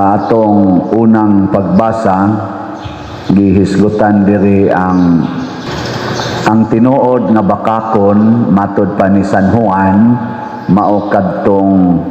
Sa atong unang pagbasa, gihisgutan diri ang tinuod nga bakakon matud pa ni San Juan mao kadtong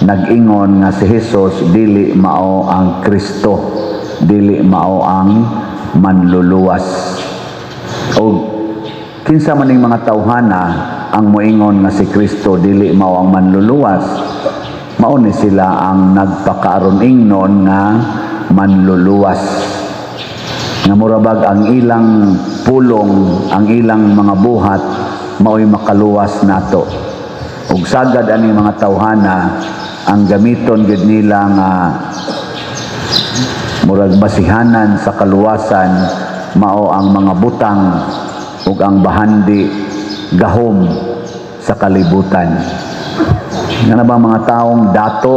nag-ingon nga si Hesus dili mao ang Kristo, dili mao ang manluluwas. O kinsa maning mga tawhana ang moingon nga si Kristo dili mao ang manluluwas, mao ni sila ang nagpakaaron ingnon nga manluluwas. Nga murabag ang ilang pulong, ang ilang mga buhat mao'y makaluwas nato. Ug sagad ani mga tawhana ang gamiton gid nila nga murag basihanan sa kaluwasan mao ang mga butang ug ang bahandi gahom sa kalibutan. Nga ba mga taong dato,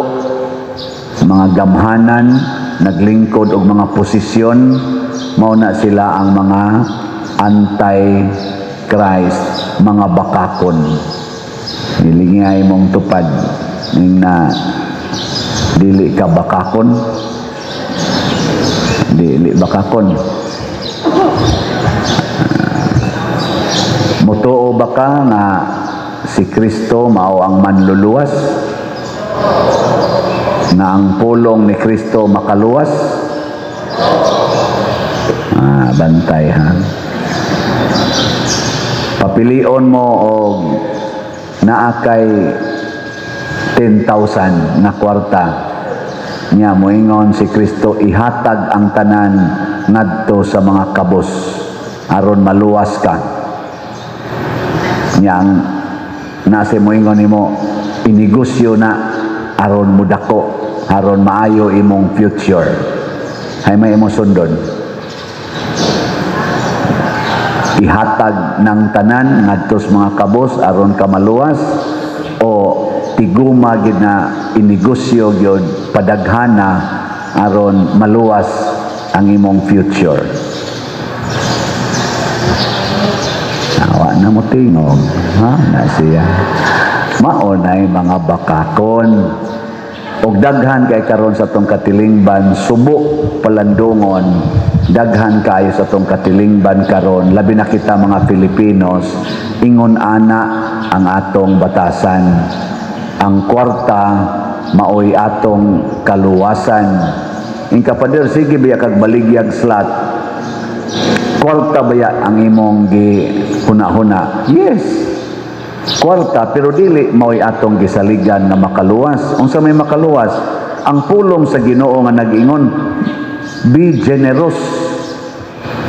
mga gamhanan, naglingkod og mga posisyon, mao na sila ang mga anti-Christ, mga bakakon. Hilingay mong tupad na dili ka bakakon, dili bakakon. Mutuo ba ka nga si Kristo mao ang manluluwas, na ang pulong ni Kristo makaluwas? Bantay ha. Papilion mo og naa kay 10,000 na kwarta nya moingon si Kristo ihatag ang tanan ngadto sa mga kabos aron maluwas ka. Nya nase moingon nimo inegosyo na aron mudako, aron maayo imong future. Hay may imong sundon. Ihatag ng tanan ngadto sa mga kabos aron ka maluwas, o tiguma gid na inegosyo gyud padaghana aron maluwas ang imong future. Awa na mo tingog, ha? Na siya. Maunay mga bakakon. Og daghan kay karon sa tong katilingban subo palandungon, daghan kayo sa tong katilingban karon, labi na kita mga Filipinos, ingon ana ang atong batasan. Ang kwarta maoy atong kaluwasan. In kapader sige biya kag baligyag slot. Kwarta baya ang imong gihuna-huna? Yes. Kwarta, pero dili mao'y atong gisaligan na makaluwas. Unsa may makaluwas? Ang pulong sa Ginoo nga nag-ingon, be generous,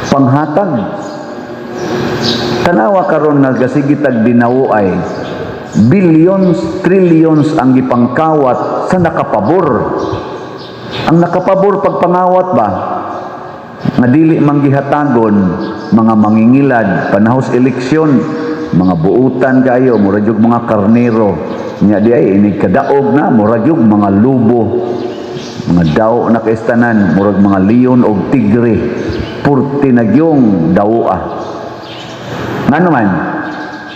panghatag. Tanawa karon nagasigitag dinawuay, billions, trillions ang gipangkawat sa nakapabor. Ang nakapabor pagpangawat ba? Nga dili manggihatagon, mga mangingilad, panahos eleksyon, mga buutan kayo, murag yung mga karnero, nya di ay inig kadaog na, murag yung mga lubo, mga daw na kaistanan, murag mga leon o tigre, purti na yung dawa. Nga naman,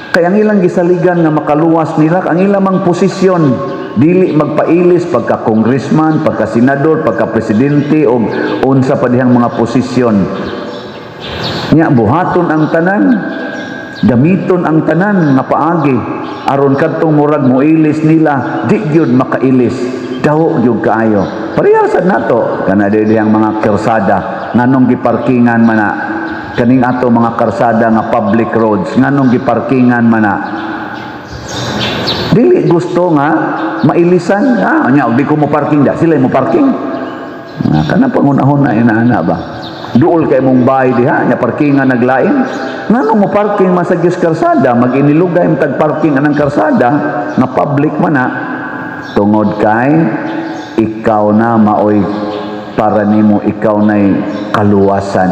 kaya ang ilang gisaligan nga makaluwas nila, ang ilang mang posisyon, dili magpailis pagka congressman, pagka senador, pagka presidente, o unsa pa dihang mga posisyon. Nya buhaton ang tanan, gamiton ang tanan nga paagi aron kadtong murag moilis nila di gyud makailis, daw gyud kaayo. Parehasad nato kana dihang mga karsada nganong giparkingan man na kaning ato mga karsada nga public roads, nganong giparkingan man na dili gusto nga mailisan. Nya di ko mo parking da, sila mo parking. Kana pangunahon na inaana ba? Duol kay mong bahay diha nya parkingan naglain. Nganong mo parking masagyos karsada, mag-inilugay mo tag-parking anang karsada, na public man na, tungod kay, ikaw na maoy, para nimo ikaw na'y kaluwasan.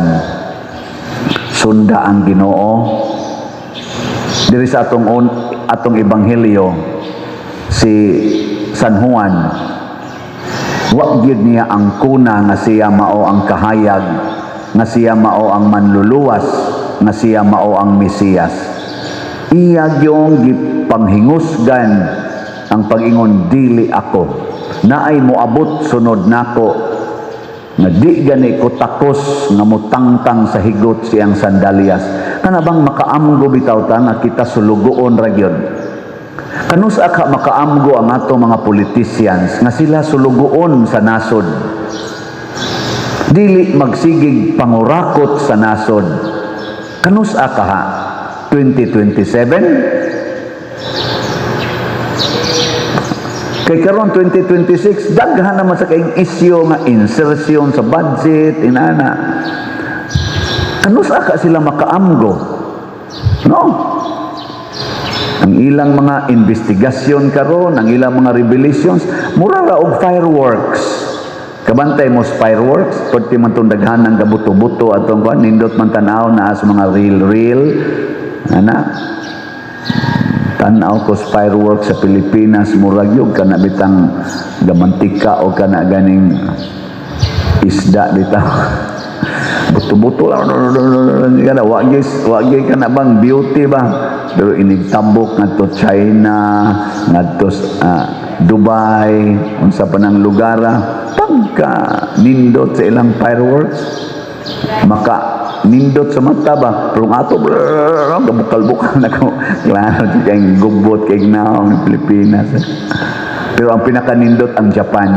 Sunda ang Ginoo. Diri sa atong ebanghelyo, si San Juan, wa gyud niya ang kuna nga siya mao ang kahayag, nga siya mao ang manluluwas, nga siya mao ang Mesiyas. Iya yung gipanghingusgan ang pag-ingon dili ako naay moabot sunod nako nga di gani ko takos nga mutangtang sa higot siyang sandalyas. Kana bang makaamgo bitaw ta nga kita sulugoon ra gyud? Kanus aka makaamgo ang ato mga politicians nga sila sulugoon sa nasod, dili magsigig pangurakot sa nasod. Kanus aka ha 2027 kay karon 2026 daghan naman sa kaing isyu nga insertion sa budget inana. Kanus aka sila makaamgo, no? Ang ilang mga investigasyon karon, ang ilang mga revelations mura ra og fireworks. Kabantay mo sa fireworks, pwede man itong daghan ng gabuto-buto atong kuan, nindot man tanaw na sa mga real ana. Tanaw ko sa fireworks sa Pilipinas, murag yung kana bitang gamantika o kana ganing isda bitaw. Buto-buto lang, kana wagi kana bang beauty ba? Pero inigtambok ngadto China, ngadto Dubai, unsa pa nang lugar pagka nindot sa ilang fireworks maka nindot sa mata ba, pero ato kabukal-bukal na ko klaro kayong gubot kay naong ng Pilipinas. Pero ang pinakanindot ang Japan,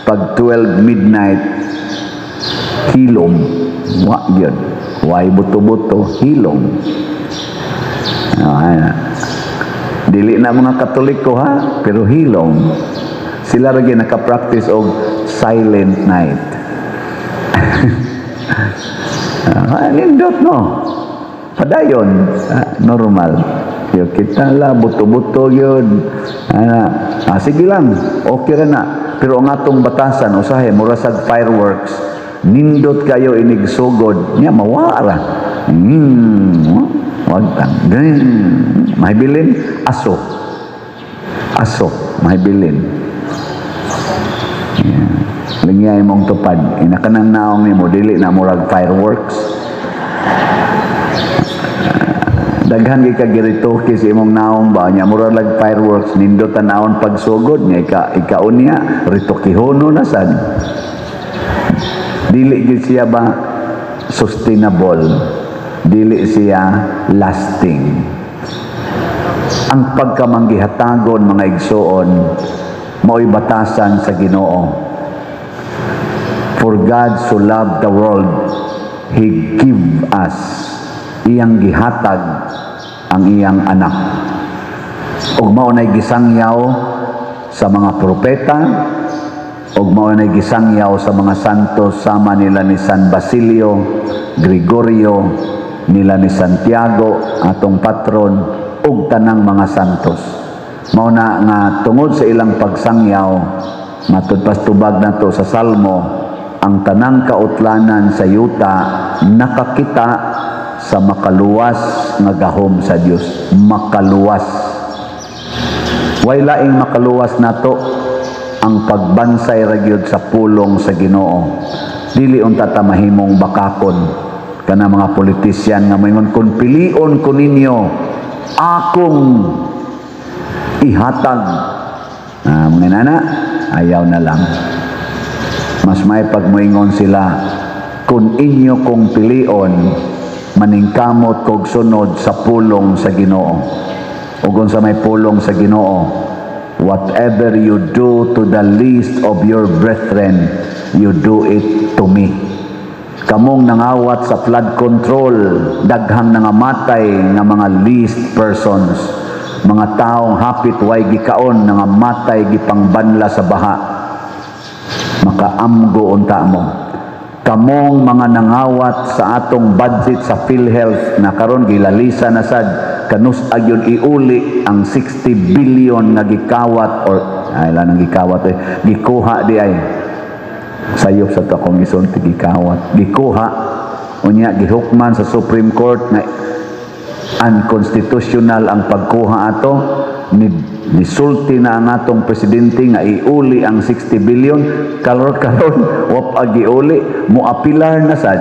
pag 12 midnight hilom, wa yun, way buto-buto hilom. Dili na mga Katoliko ha, pero hilom sila rin naka-practice og silent night. Nindot no, padayon, normal. Yo kita la buto-buto yun. Sige lang, okay ra na. Pero ang atong batasan usahay mura sa fireworks, nindot kayo inigsugod nya mawara. Wag tang. Mahibilin aso. Mahibilin. Lingyay mong tupad. Inakanang naong ni mo, dili na murag fireworks. Daghan kay kagiritoki sa imong naong ba nya murag lag fireworks nindot tanawon pagsugod nya ikaon niya ritokihono na sad. Dili gid siya ba sustainable, dili siya lasting. Ang pagkamanggihatagon mga igsoon mao'y batasan sa Ginoo. For God so loved the world, He give us, iyang gihatag ang iyang anak. Ug mao nay gisangyaw sa mga propeta, ug mao nay gisangyaw sa mga santos sama nila ni San Basilio, Gregorio, nila ni Santiago, atong patron, ug tanang mga santos. Mao na nga tungod sa ilang pagsangyaw, matud pas tubag nato sa Salmo, ang tanang kautlanan sa yuta nakakita sa makaluwas nga gahom sa Dios. Makaluwas. Way laing makaluwas nato ang pagbansay ra gyud sa pulong sa Ginoo. Dili unta ta mahimong bakakon kana mga politisyan nga moingon kun pilion ko ninyo akong ihatag. Mga nana, ayaw na lang. Mas may pagmoingon sila, kung inyo kong pilion, maningkamot kog sunod sa pulong sa Ginoo. O kung sa may pulong sa Ginoo, whatever you do to the least of your brethren, you do it to me. Kamong nangawat sa flood control, daghang nangamatay nga mga least persons, mga taong hapit way gikaon nangamatay gipangbanla sa baha. Makaamgo unta mo. Kamong mga nangawat sa atong budget sa PhilHealth na karon gilalisa na sad kanus agyon iuli ang 60 billion nga gikawat or ay lanang gikawat gikuha di ay sayop sa to akong gisulti gikawat gikuha unya gihukman sa Supreme Court na unconstitutional ang pagkuha ato nisulti na ang atong presidente nga iuli ang 60 billion karon wap agiuli mo apilar na sad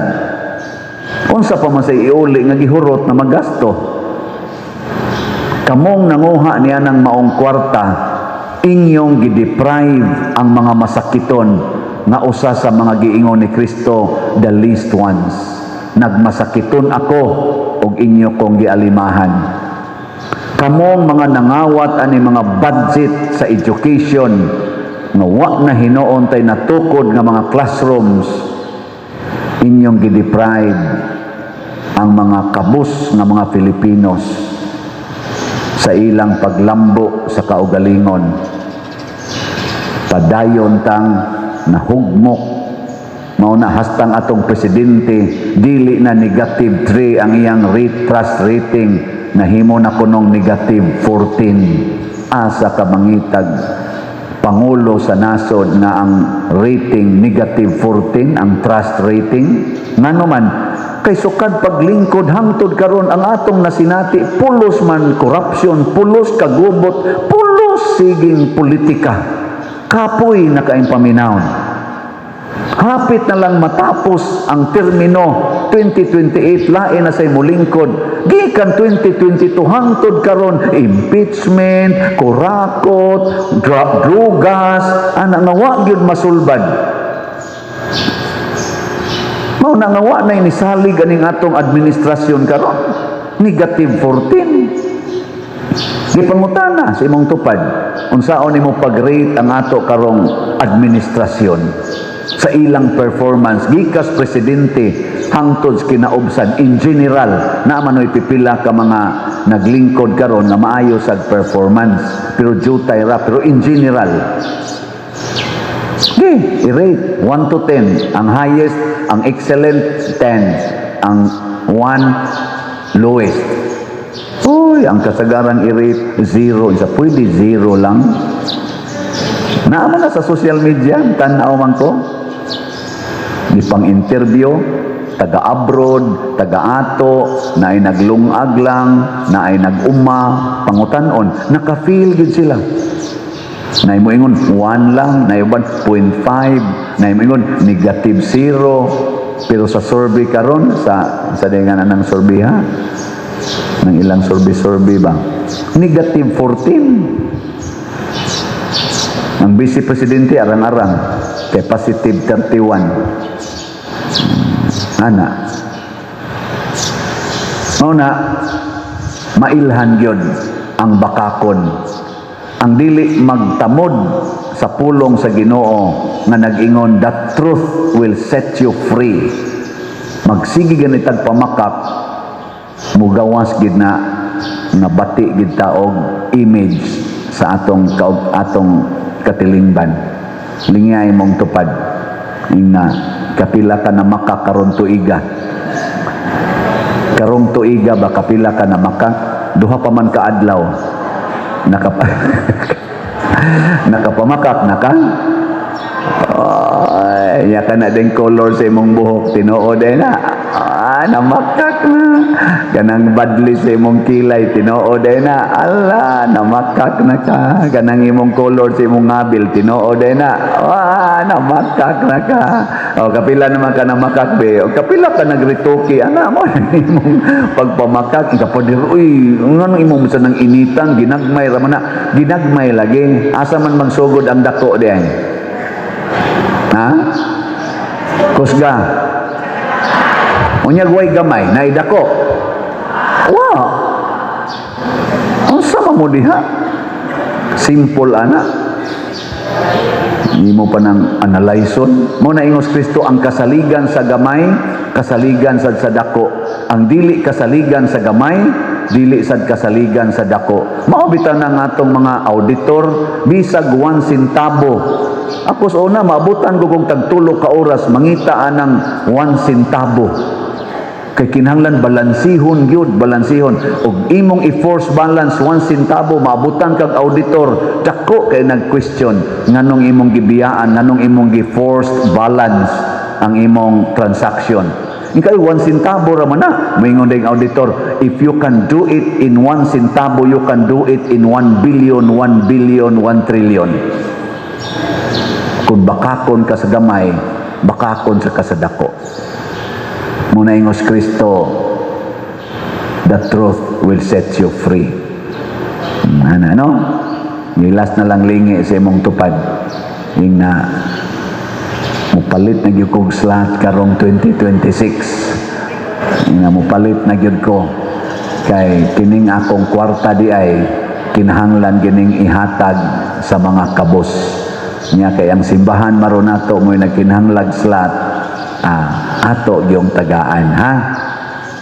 unsa pa man sa iuli nga gihurot na magasto kamong nanguha niya ng maong kwarta inyong gideprive ang mga masakiton nga usa sa mga giingon ni Kristo, the least ones. Nagmasakiton ako ug inyo kong gialimahan. Kamong mga nangawat ani mga budget sa education nga wa na hinuon tay natukod nga mga classrooms, inyong gideprive ang mga kabus nga mga Filipinos sa ilang paglambo sa kaugalingon. Padayon tang nahugmok, mao na hastang atong presidente dili na negative 3 ang iyang trust rating, nahimo na kunong negative 14. Asa ka mangitag pangulo sa nasod nga ang rating negative 14 ang trust rating? Ngano man kay sukad paglingkod hangtod karon ang atong nasinati pulos man corruption, pulos kagubot, pulos siging politika. Kapoy na kaing paminawon. Hapit na lang matapos ang termino 2028, lain na say mulingkod. Gikan 2022 hangtod karon impeachment, kurakot, drugas, ana nga wa gyud masulbad. Mao na nga wa na inisalig aning atong administrasyon karon. Negative 14. Gipangutana sa imong tupad, unsaon nimo pag-rate ang ato karong administrasyon sa ilang performance gikas presidente hangtod kinaubsan in general na manoy pipila ka mga naglingkod karon nga maayo sa performance pero jutay ra pero in general i-rate 1 to 10, ang highest, ang excellent 10, ang 1 lowest. Uy, ang kasagaran i-rate 0, isa pwede 0 lang. Naaman na sa social media, tanaw man ko. Di pang interview, taga-abroad, taga-ato, na ay naglungag lang, na ay nag-uma, pangutanon, naka-feel good sila. Na mo ingon 1 lang, na iban 0.5, na mo ingon negative 0. Pero sa survey karon sa dingan ng survey ha, ng ilang survey ba, negative 14. Ang vice presidente arang-arang kay positive 31. Ana mao na mailhan gyud ang bakakon, ang dili magtamod sa pulong sa Ginoo nga nag-ingon, that truth will set you free. Magsigi ganitag pamakak, mugawas gid na nga bati gid taog image sa atong katilingban. Lingay mong tupad nga kapila ka na makakaron tuiga. Karong tuiga ba kapila ka na maka? Duha pa man ka adlaw. Nakapamakak na ka? Ya ka na din color sa imong buhok, tinuod na. Namakak na. Ganang badli sa imong kilay, tinuod na. Ala, namakak na ka. Ganang imong color sa imong ngabil, tinuod na. Namakak na ka. O, kapila naman ka namakak, be. O, kapila ka nagrituki. Ano mo, imong pagpamakak. Kapadir, uy, ano imong sa nang initan, ginagmay, ramana. Ginagmay lagi. Asa man magsugod ang dako diyan. Ha? Kusga. Unyag way gamay, naidako. Wow. Ang sama mo diha. Simple ana. Hindi mo pa nang analyson. Mo na ingos Kristo ang kasaligan sa gamay, kasaligan sa dako. Ang dili kasaligan sa gamay, dili sad kasaligan sa dako. Maobitan na nga atong mga auditor, bisag 1 centavo. Ako sa una, maabutan ko kung tagtulo ka oras, mangita anang 1 centavo. Kay kinahanglan balansihon gyud, balansihon. Og imong i-force balance 1 centavo, maabutan kag auditor, dako kay nag-question nganong imong gibiyaan, nganong imong gi-forced balance ang imong transaction. Ikay 1 centavo ra man na. Moingon ding auditor, if you can do it in 1 centavo, you can do it in 1 billion, 1 billion, 1 trillion. Kung bakakon ka sa gamay, bakakon sa kasadako. Muna ingos Kristo, the truth will set you free. Ano? Nilas na lang lingi sa imong tupad. Yung na mupalit na gyud kog slot karong 2026. Yung na mupalit na gyud ko. Kay kining akong kwarta di ay kinahanglan gining ihatag sa mga kabos. Nya kay ang simbahan maron nato mo'y nagkinahanglag slot. Ato yung tagaan, ha?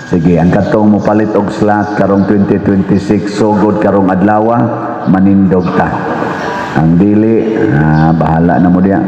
Sige, ang katong mo palit og slot karong 2026, sugod karong adlaw, manindog ta. Ang dili, bahala na mo diya.